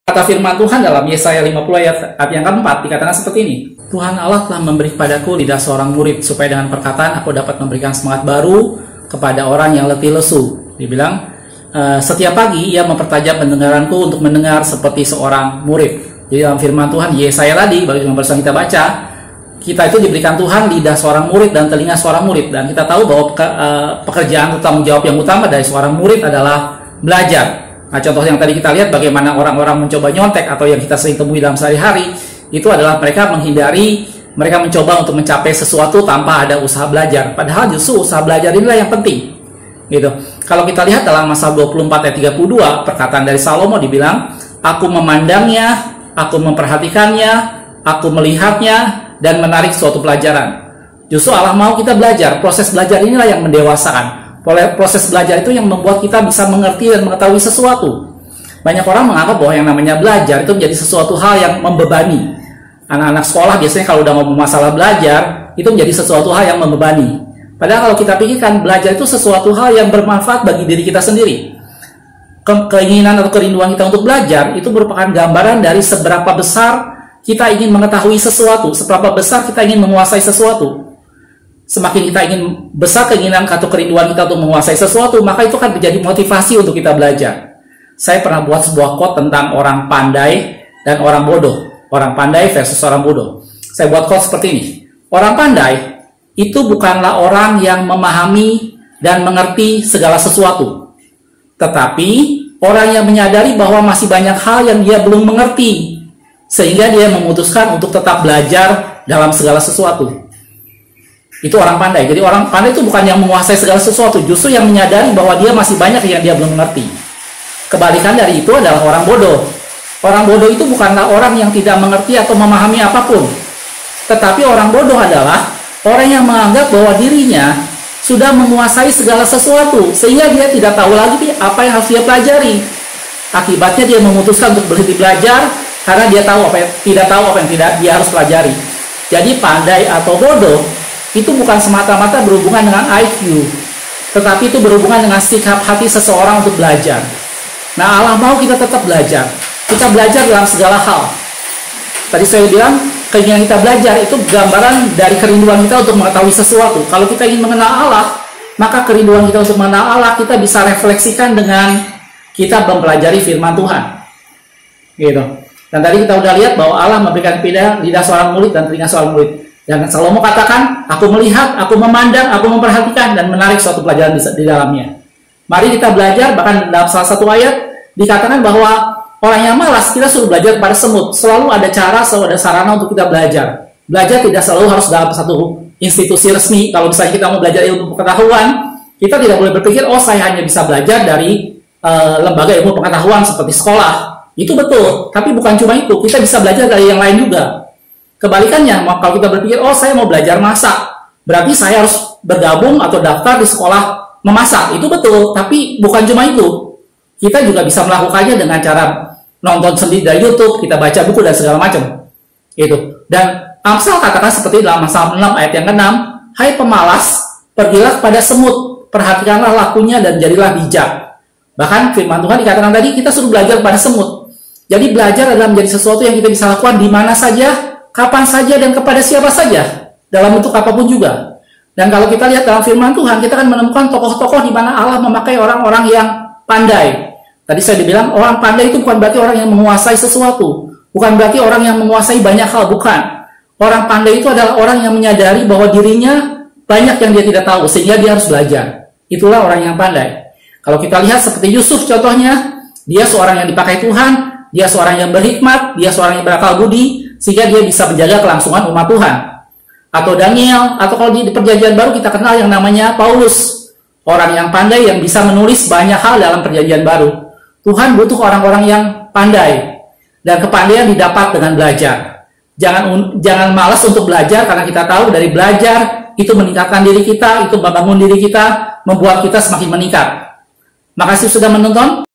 Kata firman Tuhan dalam Yesaya 50 ayat yang keempat dikatakan seperti ini. Tuhan Allah telah memberi kepadaku lidah seorang murid, supaya dengan perkataan aku dapat memberikan semangat baru kepada orang yang letih lesu. Dibilang, setiap pagi ia mempertajam pendengaranku untuk mendengar seperti seorang murid. Jadi dalam firman Tuhan Yesaya tadi, bagi yang barusan kita baca, kita itu diberikan Tuhan lidah seorang murid dan telinga seorang murid. Dan kita tahu bahwa pekerjaan atau tanggung jawab yang utama dari seorang murid adalah belajar. Nah, contoh yang tadi kita lihat bagaimana orang-orang mencoba nyontek atau yang kita sering temui dalam sehari-hari, itu adalah mereka mencoba untuk mencapai sesuatu tanpa ada usaha belajar. Padahal justru usaha belajar inilah yang penting. Gitu. Kalau kita lihat dalam Mazmur 24 ayat 32, perkataan dari Salomo dibilang, aku memandangnya, aku memperhatikannya, aku melihatnya, dan menarik suatu pelajaran. Justru Allah mau kita belajar. Proses belajar inilah yang mendewasakan. Proses belajar itu yang membuat kita bisa mengerti dan mengetahui sesuatu. Banyak orang menganggap bahwa yang namanya belajar itu menjadi sesuatu hal yang membebani. Anak-anak sekolah biasanya kalau udah ngomong masalah belajar, itu menjadi sesuatu hal yang membebani. Padahal kalau kita pikirkan, belajar itu sesuatu hal yang bermanfaat bagi diri kita sendiri. Keinginan atau kerinduan kita untuk belajar itu merupakan gambaran dari seberapa besar kita ingin mengetahui sesuatu, seberapa besar kita ingin menguasai sesuatu. Semakin kita ingin besar keinginan atau kerinduan kita untuk menguasai sesuatu, maka itu akan menjadi motivasi untuk kita belajar. Saya pernah buat sebuah quote tentang orang pandai dan orang bodoh. Orang pandai versus orang bodoh. Saya buat quote seperti ini. Orang pandai itu bukanlah orang yang memahami dan mengerti segala sesuatu. Tetapi orang yang menyadari bahwa masih banyak hal yang dia belum mengerti, sehingga dia memutuskan untuk tetap belajar dalam segala sesuatu. Itu orang pandai. Jadi orang pandai itu bukan yang menguasai segala sesuatu, justru yang menyadari bahwa dia masih banyak yang dia belum mengerti. Kebalikan dari itu adalah orang bodoh. Orang bodoh itu bukanlah orang yang tidak mengerti atau memahami apapun. Tetapi orang bodoh adalah orang yang menganggap bahwa dirinya sudah menguasai segala sesuatu, sehingga dia tidak tahu lagi apa yang harus dia pelajari. Akibatnya dia memutuskan untuk berhenti belajar karena dia tidak tahu apa yang dia harus pelajari. Jadi pandai atau bodoh itu bukan semata-mata berhubungan dengan IQ, tetapi itu berhubungan dengan sikap hati seseorang untuk belajar. Nah, Allah mau kita tetap belajar. Kita belajar dalam segala hal. Tadi saya bilang, keinginan kita belajar itu gambaran dari kerinduan kita untuk mengetahui sesuatu. Kalau kita ingin mengenal Allah, maka kerinduan kita untuk mengenal Allah kita bisa refleksikan dengan kita mempelajari firman Tuhan. Gitu. Dan tadi kita udah lihat bahwa Allah memberikan lidah seorang murid dan telinga seorang murid. Dan Salomo katakan, aku melihat, aku memandang, aku memperhatikan, dan menarik suatu pelajaran di dalamnya. Mari kita belajar, bahkan dalam salah satu ayat, dikatakan bahwa orang yang malas, kita suruh belajar pada semut. Selalu ada cara, selalu ada sarana untuk kita belajar. Belajar tidak selalu harus dalam satu institusi resmi. Kalau misalnya kita mau belajar ilmu pengetahuan, kita tidak boleh berpikir, oh saya hanya bisa belajar dari lembaga ilmu pengetahuan seperti sekolah. Itu betul, tapi bukan cuma itu. Kita bisa belajar dari yang lain juga. Kebalikannya, kalau kita berpikir, oh saya mau belajar masak, berarti saya harus bergabung atau daftar di sekolah memasak. Itu betul, tapi bukan cuma itu. Kita juga bisa melakukannya dengan cara nonton sendiri dari YouTube, kita baca buku dan segala macam. Itu. Dan Amsal katakan seperti dalam Amsal 6 ayat yang ke-6, hai pemalas, pergilah kepada semut, perhatikanlah lakunya dan jadilah bijak. Bahkan firman Tuhan dikatakan tadi, kita suruh belajar pada semut. Jadi belajar adalah menjadi sesuatu yang kita bisa lakukan di mana saja, kapan saja, dan kepada siapa saja, dalam bentuk apapun juga. Dan kalau kita lihat dalam firman Tuhan, kita akan menemukan tokoh-tokoh di mana Allah memakai orang-orang yang pandai. Tadi saya dibilang, orang pandai itu bukan berarti orang yang menguasai sesuatu, bukan berarti orang yang menguasai banyak hal, bukan. Orang pandai itu adalah orang yang menyadari bahwa dirinya banyak yang dia tidak tahu, sehingga dia harus belajar. Itulah orang yang pandai. Kalau kita lihat seperti Yusuf contohnya, dia seorang yang dipakai Tuhan, dia seorang yang berhikmat, dia seorang yang berakal budi, sehingga dia bisa menjaga kelangsungan umat Tuhan. Atau Daniel, atau kalau di perjanjian baru kita kenal yang namanya Paulus, orang yang pandai yang bisa menulis banyak hal dalam perjanjian baru. Tuhan butuh orang-orang yang pandai, dan kepandaian didapat dengan belajar. Jangan malas untuk belajar, karena kita tahu dari belajar itu meningkatkan diri kita, itu membangun diri kita, membuat kita semakin meningkat. Makasih sudah menonton.